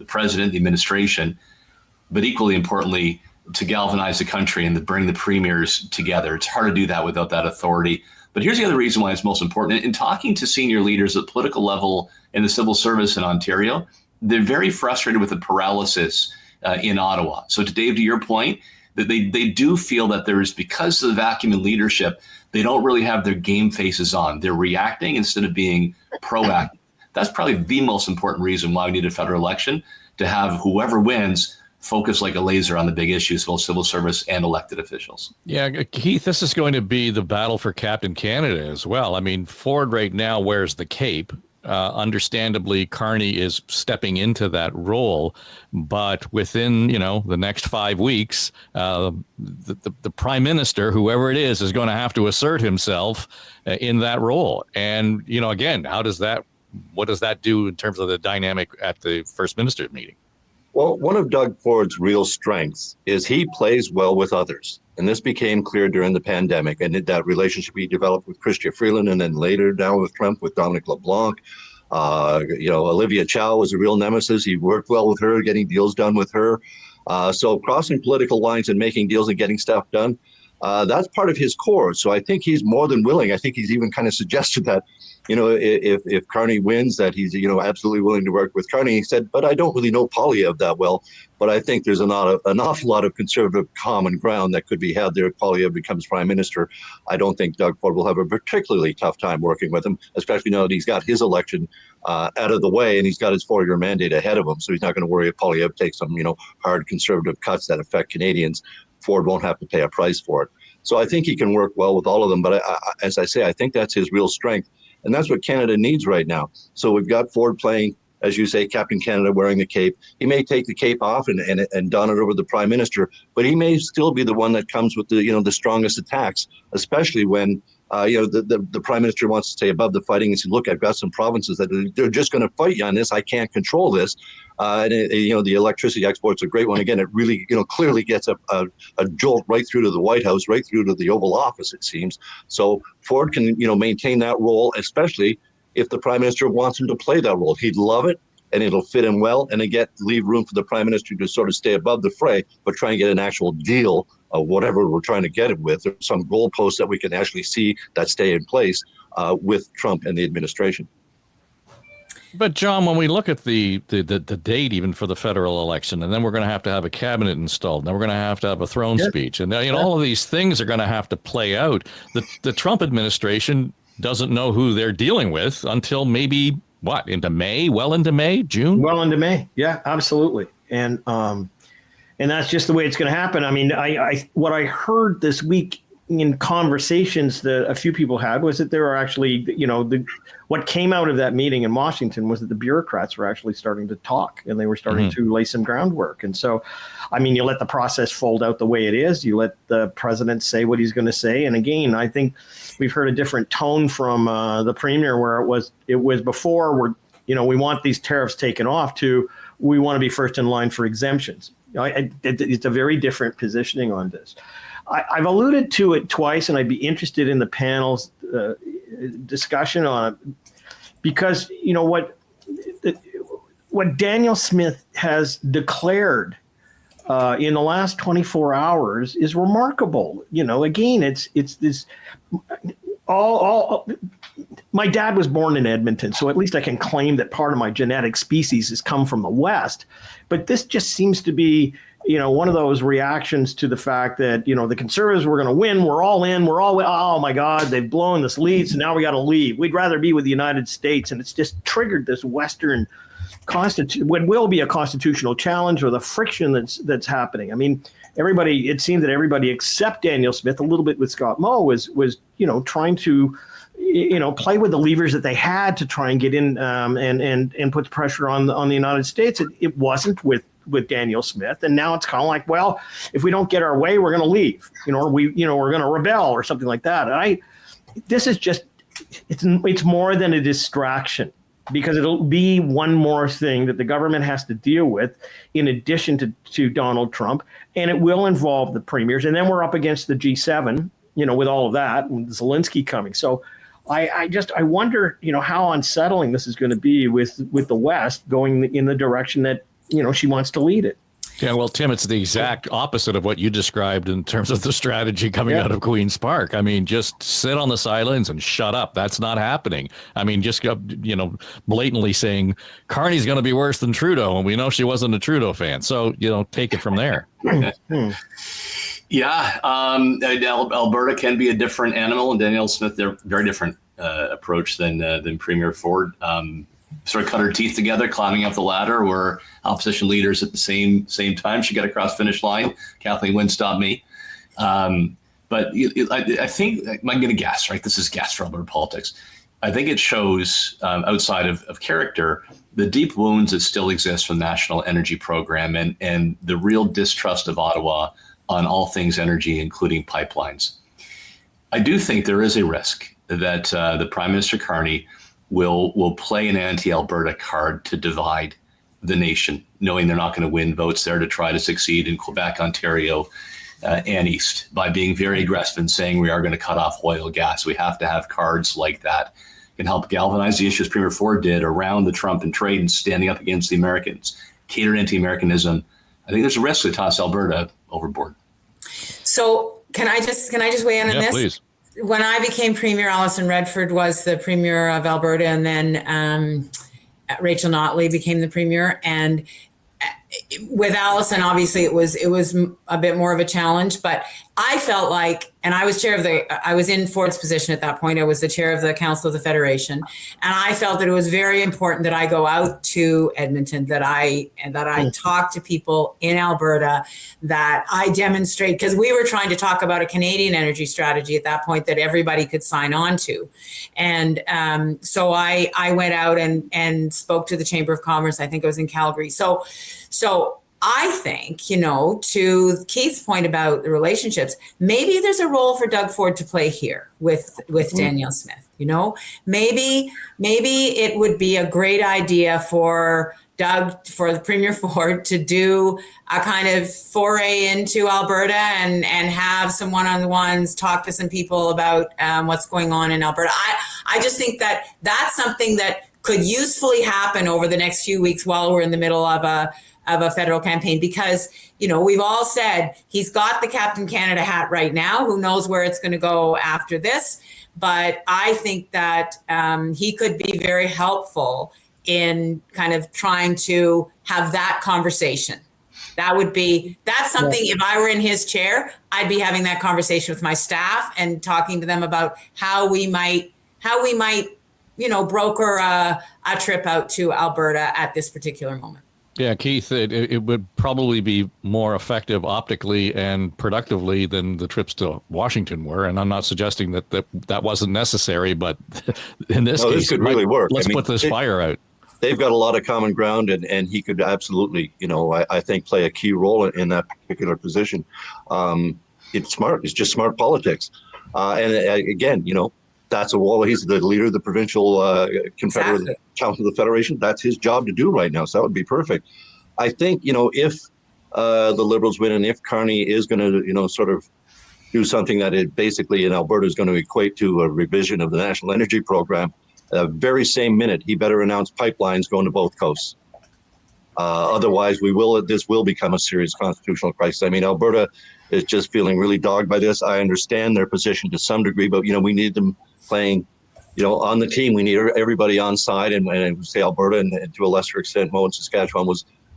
president, the administration, but equally importantly, to galvanize the country and to bring the premiers together. It's hard to do that without that authority. But here's the other reason why it's most important. In talking to senior leaders at political level in the civil service in Ontario, they're very frustrated with the paralysis in Ottawa. So to Dave, to your point, that they do feel that there is, because of the vacuum in leadership, they don't really have their game faces on. They're reacting instead of being proactive. That's probably the most important reason why we need a federal election, to have whoever wins focus like a laser on the big issues, both civil service and elected officials. Yeah, Keith, this is going to be the battle for Captain Canada as well. Ford right now wears the cape. understandably, Carney is stepping into that role, but within the next 5 weeks, the prime minister, whoever it is going to have to assert himself in that role. And again, what does that do in terms of the dynamic at the First Minister's meeting? Well, one of Doug Ford's real strengths is he plays well with others. And this became clear during the pandemic, and that relationship he developed with Chrystia Freeland, and then later down with Trump, with Dominic LeBlanc. Olivia Chow was a real nemesis. He worked well with her, getting deals done with her. So crossing political lines and making deals and getting stuff done, that's part of his core. So I think he's more than willing. I think he's even kind of suggested that, if Carney wins, that he's, absolutely willing to work with Carney. He said, but I don't really know Poilievre that well. But I think there's an awful lot of conservative common ground that could be had there if Poilievre becomes prime minister. I don't think Doug Ford will have a particularly tough time working with him, especially now that he's got his election out of the way and he's got his 4-year mandate ahead of him. So he's not going to worry if Poilievre takes some, hard conservative cuts that affect Canadians. Ford won't have to pay a price for it. So I think he can work well with all of them. But as I say, I think that's his real strength. And that's what Canada needs right now. So we've got Ford playing, as you say, Captain Canada, wearing the cape. He may take the cape off and don it over the prime minister, but he may still be the one that comes with the strongest attacks, especially when the prime minister wants to stay above the fighting and say, look, I've got some provinces that they're just going to fight you on this. I can't control this. The electricity export's a great one. Again, it really, clearly gets a jolt right through to the White House, right through to the Oval Office, it seems. So Ford can, maintain that role, especially if the prime minister wants him to play that role. He'd love it, and it'll fit him well. And again, leave room for the prime minister to sort of stay above the fray, but try and get an actual deal of whatever we're trying to get it with. There's some goalposts that we can actually see that stay in place with Trump and the administration. But John, when we look at the date even for the federal election, and then we're going to have a cabinet installed, and then we're going to have a throne speech, and all of these things are going to have to play out. The Trump administration doesn't know who they're dealing with until maybe into May? Well into May, June? Well into May. Yeah, absolutely. And that's just the way it's going to happen. I mean, what I heard this week in conversations that a few people had was that there were actually, what came out of that meeting in Washington was that the bureaucrats were actually starting to talk, and they were starting to lay some groundwork. And so, I mean, you let the process fold out the way it is. You let the president say what he's going to say. And again, I think we've heard a different tone from the premier, where it was before we want these tariffs taken off to we want to be first in line for exemptions. It's a very different positioning on this. I've alluded to it twice, and I'd be interested in the panel's discussion on it, because what Danielle Smith has declared in the last 24 hours is remarkable. Again, it's this all. My dad was born in Edmonton, so at least I can claim that part of my genetic species has come from the West. But this just seems to be, one of those reactions to the fact that, the Conservatives were going to win. We're all in. Oh, my God, they've blown this lead, so now we got to leave. We'd rather be with the United States. And it's just triggered this Western what will be a constitutional challenge, or the friction that's happening. I mean, it seemed that everybody except Danielle Smith, a little bit with Scott Moe, was trying to play with the levers that they had to try and get in and put pressure on the United States. It wasn't with Danielle Smith, and now it's kind of like, well, if we don't get our way, we're going to leave, or we're going to rebel or something like that. And this is just it's more than a distraction, because it'll be one more thing that the government has to deal with in addition to Donald Trump, and it will involve the premiers, and then we're up against the G7, with all of that, and Zelensky coming. So I wonder, how unsettling this is going to be with the West going in the direction that, she wants to lead it. Yeah, well, Tim, it's the exact opposite of what you described in terms of the strategy coming out of Queen's Park. I mean, just sit on the sidelines and shut up. That's not happening. I mean, just, blatantly saying Carney's going to be worse than Trudeau, and we know she wasn't a Trudeau fan. So, take it from there. Yeah, Alberta can be a different animal, and Danielle Smith, they're very different approach than Premier Ford. Sort of cut her teeth together, climbing up the ladder. We're opposition leaders at the same time. She got across the finish line. Kathleen Wynne stopped me. But I think I'm going to guess, right? This is guess for Alberta politics. I think it shows, outside of character, the deep wounds that still exist from the National Energy Program and the real distrust of Ottawa on all things energy, including pipelines. I do think there is a risk that the Prime Minister Carney will play an anti-Alberta card to divide the nation, knowing they're not going to win votes there, to try to succeed in Quebec, Ontario, and East, by being very aggressive and saying we are going to cut off oil, gas. We have to have cards like that can help galvanize the issues Premier Ford did around the Trump and trade and standing up against the Americans, cater anti-Americanism. I think there's a risk to toss Alberta overboard. So can I just weigh in on this? Please. When I became Premier, Alison Redford was the Premier of Alberta, and then Rachel Notley became the Premier. And with Alison, obviously it was a bit more of a challenge, but I felt like, and I was I was in Ford's position at that point. I was the chair of the Council of the Federation. And I felt that it was very important that I go out to Edmonton, that I talk to people in Alberta, that I demonstrate, because we were trying to talk about a Canadian energy strategy at that point that everybody could sign on to. And so I went out and spoke to the Chamber of Commerce. I think it was in Calgary. So I think, to Keith's point about the relationships, maybe there's a role for Doug Ford to play here with Danielle Smith. Maybe it would be a great idea for the Premier Ford to do a kind of foray into Alberta and have some one-on-ones, talk to some people about what's going on in Alberta. I just think that that's something that could usefully happen over the next few weeks while we're in the middle of a federal campaign, because, we've all said he's got the Captain Canada hat right now. Who knows where it's going to go after this? But I think that he could be very helpful in kind of trying to have that conversation. That's something, if I were in his chair, I'd be having that conversation with my staff and talking to them about how we might broker a trip out to Alberta at this particular moment. Yeah, Keith, it would probably be more effective optically and productively than the trips to Washington were. And I'm not suggesting that wasn't necessary, but in this case, this could really work. Let's put this fire out. They've got a lot of common ground, and he could absolutely, I think, play a key role in that particular position. It's smart. It's just smart politics. And again, that's he's the leader of the provincial Confederate Council of the Federation. That's his job to do right now. So that would be perfect. I think, if the Liberals win and if Carney is going to, sort of do something that it basically in Alberta is going to equate to a revision of the National Energy Program, very same minute, he better announce pipelines going to both coasts. Otherwise, this will become a serious constitutional crisis. I mean, Alberta is just feeling really dogged by this. I understand their position to some degree, but, we need them playing, on the team. We need everybody on side, and say Alberta and to a lesser extent, Moe and Saskatchewan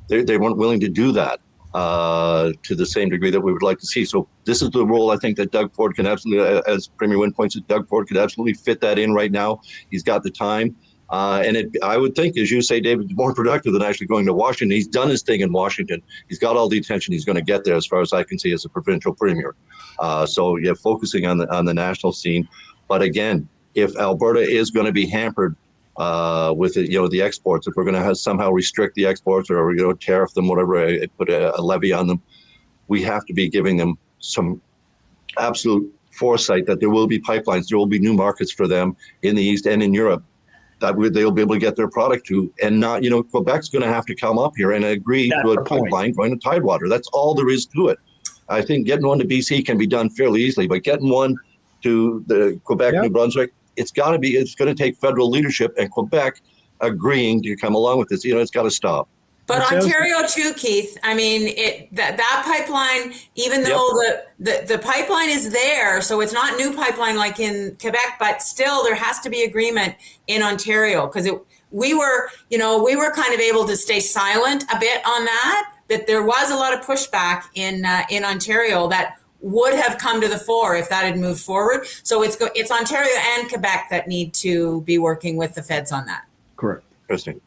they weren't willing to do that to the same degree that we would like to see. So this is the role I think that Doug Ford can absolutely, as Premier Wynne points out, Doug Ford could absolutely fit that in right now. He's got the time. I would think, as you say, David, more productive than actually going to Washington. He's done his thing in Washington. He's got all the attention he's going to get there, as far as I can see, as a provincial premier. Focusing on the national scene. But again, if Alberta is going to be hampered with the exports, if we're going to somehow restrict the exports or tariff them, whatever, put a levy on them, we have to be giving them some absolute foresight that there will be pipelines, there will be new markets for them in the East and in Europe that they'll be able to get their product to, and not, Quebec's going to have to come up here and agree to a pipeline going to Tidewater. That's all there is to it. I think getting one to BC can be done fairly easily, but getting one to the Quebec, New Brunswick, it's going to take federal leadership and Quebec agreeing to come along with this. It's got to stop. But Ontario too, Keith. I mean, that pipeline, even though the pipeline is there, so it's not new pipeline like in Quebec, but still there has to be agreement in Ontario, because we were kind of able to stay silent a bit on that. But there was a lot of pushback in Ontario that would have come to the fore if that had moved forward. So it's Ontario and Quebec that need to be working with the feds on that. Correct. Interesting.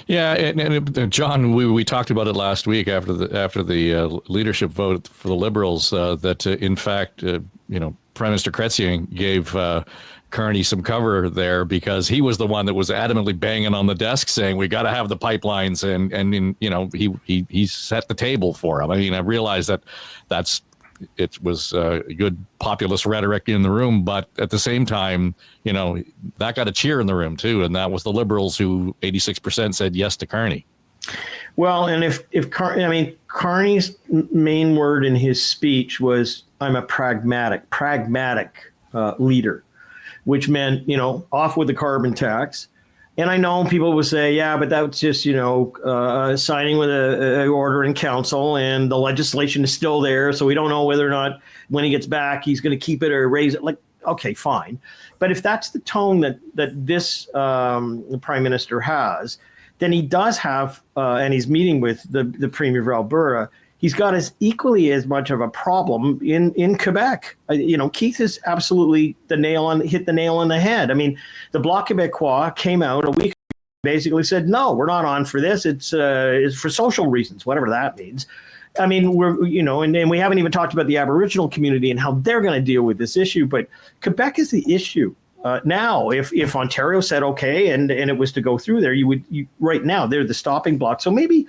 Yeah, and John, we talked about it last week after the leadership vote for the Liberals, that in fact, Prime Minister Chrétien gave Carney some cover there, because he was the one that was adamantly banging on the desk saying we got to have the pipelines, and you know, he set the table for him. I mean, I realize it was good populist rhetoric in the room, but at the same time, you know, that got a cheer in the room too, and that was the Liberals who 86% said yes to Carney. Well, and if Carney's main word in his speech was, "I'm a pragmatic leader," which meant, you know, off with the carbon tax. And I know people will say, yeah, but that's just, you know, signing with a order in council, and the legislation is still there. So we don't know whether or not when he gets back, he's going to keep it or raise it. Like, okay, fine. But if that's the tone that this the Prime Minister has, then he does have, and he's meeting with the Premier of Alberta, he's got equally as much of a problem in Quebec. You know, Keith is absolutely hit the nail on the head. I mean, the Bloc Québécois came out a week ago, basically said, no, we're not on for this. It's for social reasons, whatever that means. I mean, and we haven't even talked about the Aboriginal community and how they're going to deal with this issue. But Quebec is the issue. Now, if Ontario said okay and it was to go through there, right now they're the stopping block. So maybe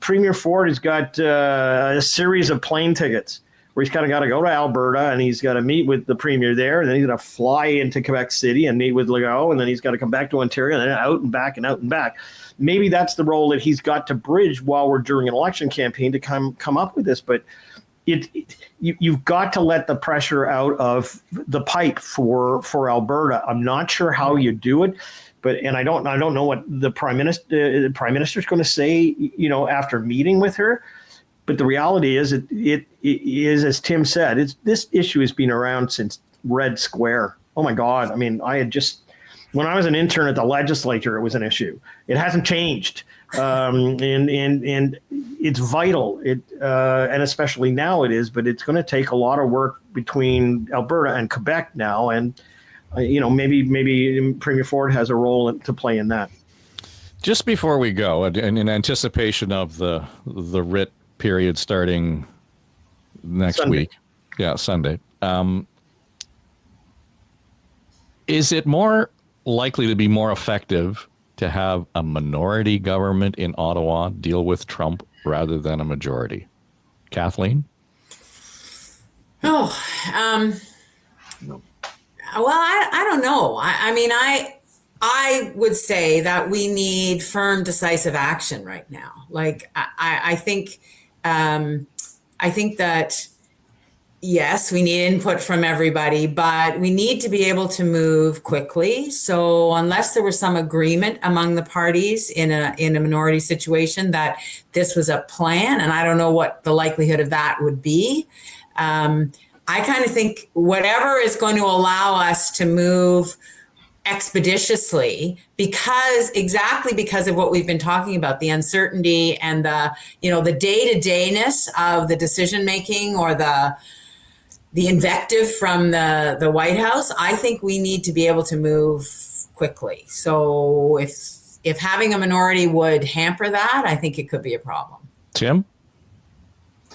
Premier Ford has got a series of plane tickets where he's kind of got to go to Alberta, and he's got to meet with the Premier there, and then he's going to fly into Quebec City and meet with Legault, and then he's got to come back to Ontario, and then out and back and out and back. Maybe that's the role that he's got to bridge while we're during an election campaign to come up with this. But you've got to let the pressure out of the pipe for Alberta. I'm not sure how you do it. And I don't know what the Prime Minister is going to say, you know, after meeting with her. But the reality is, it is, as Tim said, this issue has been around since Red Square. Oh my God! I mean, when I was an intern at the legislature, it was an issue. It hasn't changed, and it's vital. And especially now it is. But it's going to take a lot of work between Alberta and Quebec now, and. You know, maybe Premier Ford has a role to play in that. Just before we go, and in anticipation of the writ period starting next week, Sunday, is it more likely to be more effective to have a minority government in Ottawa deal with Trump rather than a majority? Kathleen? No. Well, I don't know. I mean, I would say that we need firm, decisive action right now. Like, I think that, yes, we need input from everybody, but we need to be able to move quickly. So unless there was some agreement among the parties in a minority situation that this was a plan, and I don't know what the likelihood of that would be, I kind of think whatever is going to allow us to move expeditiously, because of what we've been talking about, the uncertainty and the day-to-dayness of the decision making, or the invective from the White House. I think we need to be able to move quickly. So if having a minority would hamper that, I think it could be a problem. Tim?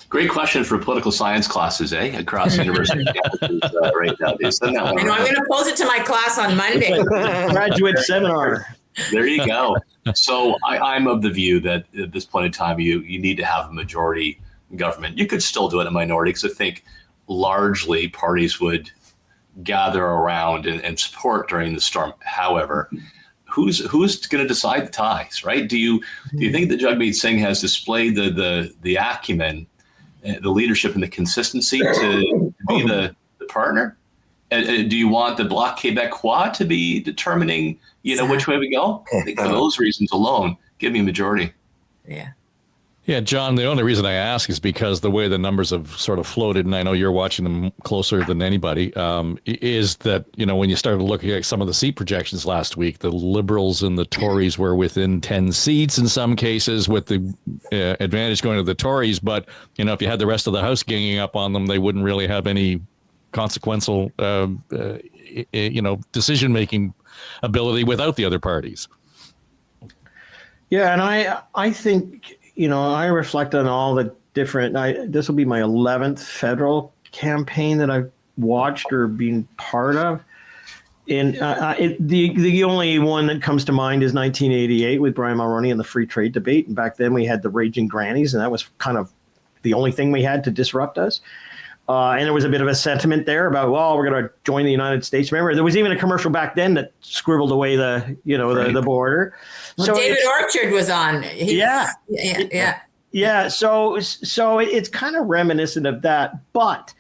Great question for political science classes, across university campuses right nowadays. I know, I'm going to pose it to my class on Monday. Graduate seminar. There you go. So I'm of the view that at this point in time, you need to have a majority government. You could still do it in a minority, because I think largely parties would gather around and support during the storm. However, who's going to decide the ties, right? Do you think that Jagmeet Singh has displayed the acumen, the leadership, and the consistency to be the partner? Do you want the Bloc Québécois to be determining, which way we go? I think for those reasons alone, give me a majority. Yeah. Yeah, John, the only reason I ask is because the way the numbers have sort of floated, and I know you're watching them closer than anybody, is that, when you started looking at some of the seat projections last week, the Liberals and the Tories were within 10 seats in some cases, with the advantage going to the Tories. But, if you had the rest of the House ganging up on them, they wouldn't really have any consequential, decision-making ability without the other parties. Yeah, and I think... I reflect on all the different, this will be my 11th federal campaign that I've watched or been part of. And the only one that comes to mind is 1988 with Brian Mulroney and the free trade debate. And back then we had the raging grannies, and that was kind of the only thing we had to disrupt us. And there was a bit of a sentiment there about, well, we're going to join the United States. Remember, there was even a commercial back then that scribbled away the border. Well, so David Orchard was on. Yeah. So it's kind of reminiscent of that, but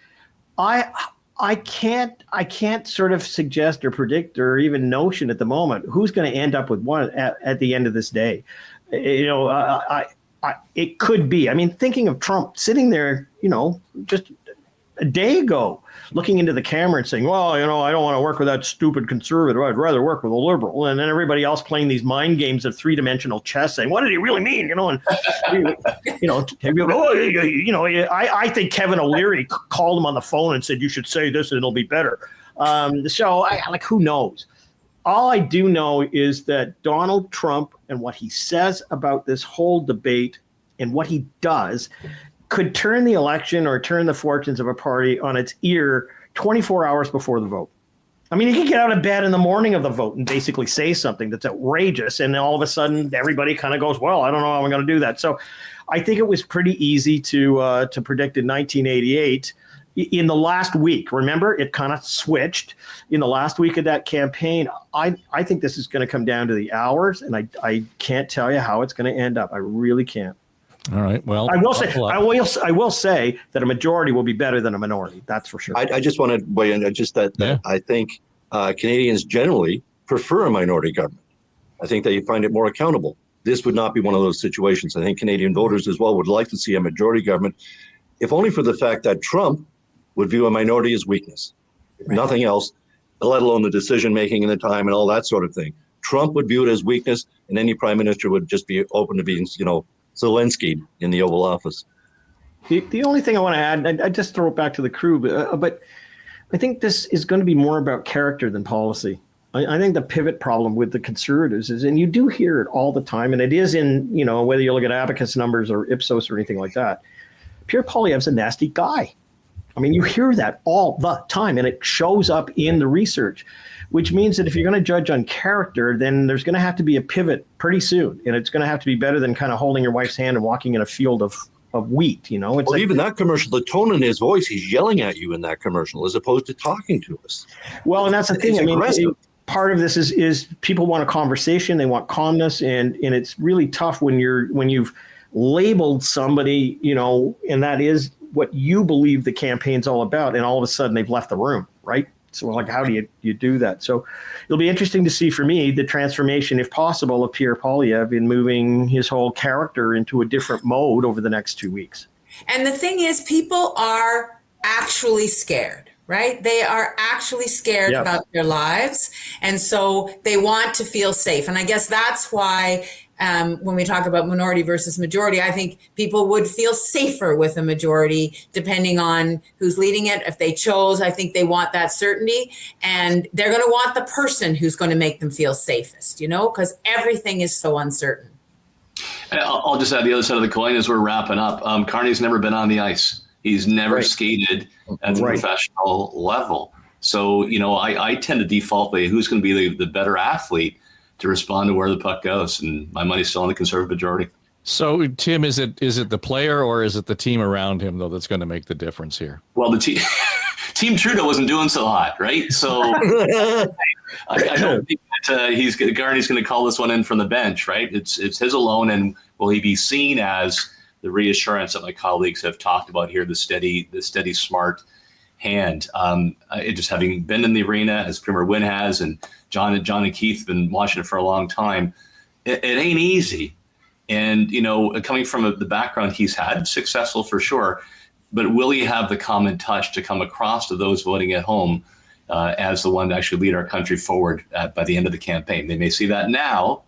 I can't sort of suggest or predict or even notion at the moment who's going to end up with one at the end of this day. It could be. I mean, thinking of Trump sitting there, just a day ago, looking into the camera and saying, well, I don't want to work with that stupid conservative. I'd rather work with a liberal. And then everybody else playing these mind games of three-dimensional chess saying, what did he really mean? I think Kevin O'Leary called him on the phone and said, you should say this and it'll be better. Who knows? All I do know is that Donald Trump and what he says about this whole debate and what he does could turn the election or turn the fortunes of a party on its ear 24 hours before the vote. I mean, you can get out of bed in the morning of the vote and basically say something that's outrageous, and then all of a sudden everybody kind of goes, well, I don't know how I'm going to do that. So I think it was pretty easy to predict in 1988. In the last week, remember, it kind of switched. In the last week of that campaign, I think this is going to come down to the hours, and I can't tell you how it's going to end up. I really can't. All right. Well, I will say that a majority will be better than a minority. That's for sure. I just want to weigh in that I think Canadians generally prefer a minority government. I think they find it more accountable. This would not be one of those situations. I think Canadian voters as well would like to see a majority government, if only for the fact that Trump would view a minority as weakness, if nothing else, let alone the decision making and the time and all that sort of thing. Trump would view it as weakness, and any prime minister would just be open to being, Zelensky in the Oval Office. The only thing I want to add, I just throw it back to the crew, but I think this is going to be more about character than policy. I think the pivot problem with the Conservatives is, and you do hear it all the time, and it is in, whether you look at Abacus numbers or Ipsos or anything like that, Pierre Poilievre's a nasty guy. I mean, you hear that all the time, and it shows up in the research, which means that if you're going to judge on character, then there's going to have to be a pivot pretty soon, and it's going to have to be better than kind of holding your wife's hand and walking in a field of wheat. It's even that commercial, the tone in his voice, he's yelling at you in that commercial as opposed to talking to us. Well, and that's the thing. I mean, part of this is people want a conversation, they want calmness, and it's really tough when you've labeled somebody, and that is what you believe the campaign's all about, and all of a sudden they've left the room, right? So how do you do that? So it'll be interesting to see, for me, the transformation, if possible, of Pierre Poilievre in moving his whole character into a different mode over the next 2 weeks. And the thing is, people are actually scared, right? They are actually scared about their lives. And so they want to feel safe. And I guess that's why when we talk about minority versus majority, I think people would feel safer with a majority, depending on who's leading it. If they chose, I think they want that certainty, and they're going to want the person who's going to make them feel safest, because everything is so uncertain. I'll just add the other side of the coin as we're wrapping up. Carney's never been on the ice. He's never skated at the professional level. So, I tend to default by who's going to be the better athlete to respond to where the puck goes, and my money's still on the Conservative majority. So, Tim, is it the player or is it the team around him though that's going to make the difference here? Well, the Team Trudeau wasn't doing so hot, right? So I don't think that Carney's going to call this one in from the bench, right? It's his alone, and will he be seen as the reassurance that my colleagues have talked about here, the steady, smart hand? Just having been in the arena as Premier Wynne has, and John and Keith have been watching it for a long time, it ain't easy. And, coming from the background he's had, successful for sure, but will he have the common touch to come across to those voting at home as the one to actually lead our country forward by the end of the campaign? They may see that now.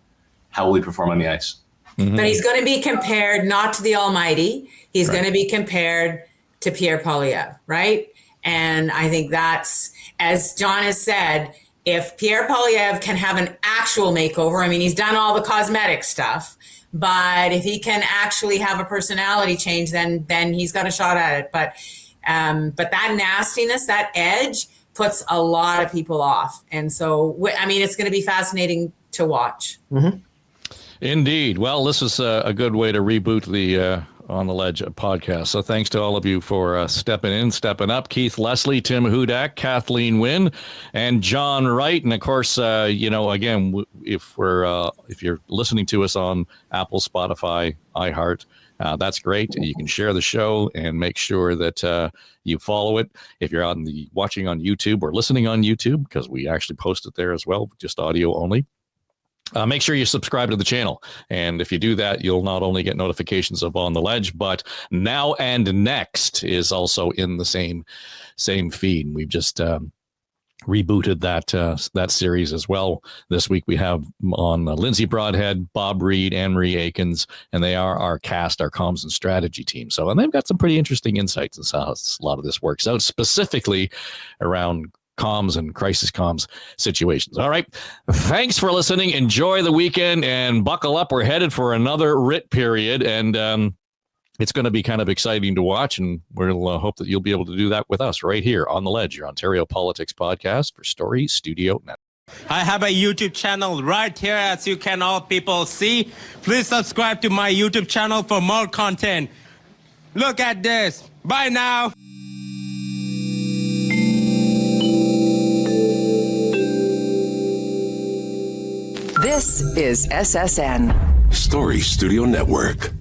How will he perform on the ice? Mm-hmm. But he's going to be compared not to the Almighty. He's going to be compared to Pierre Poilievre, right? And I think that's, as John has said, if Pierre Poilievre can have an actual makeover, I mean, he's done all the cosmetic stuff, but if he can actually have a personality change, then he's got a shot at it. But But that nastiness, that edge, puts a lot of people off. And so, I mean, it's going to be fascinating to watch. Mm-hmm. Indeed. Well, this is a good way to reboot the On the Ledge podcast. So thanks to all of you for stepping in, stepping up. Keith Leslie, Tim Hudak, Kathleen Wynne, and John Wright. And of course, again, if you're listening to us on Apple, Spotify, iHeart, that's great. You can share the show and make sure that you follow it. If you're watching on YouTube or listening on YouTube, because we actually post it there as well, just audio only. Make sure you subscribe to the channel. And if you do that, you'll not only get notifications of On the Ledge, but Now and Next is also in the same feed. We've just rebooted that series as well. This week we have on Lindsay Broadhead, Bob Reed, Anne-Marie Aikens, and they are our comms and strategy team. And they've got some pretty interesting insights into how a lot of this works out, specifically around comms and crisis comms situations. All right. Thanks for listening. Enjoy the weekend and buckle up. We're headed for another writ period, and it's going to be kind of exciting to watch, and we'll hope that you'll be able to do that with us right here on The Ledge, your Ontario politics podcast for Story Studio Network. I have a YouTube channel right here, as you can all people see. Please subscribe to my YouTube channel for more content. Look at this. Bye now. This is SSN. Story Studio Network.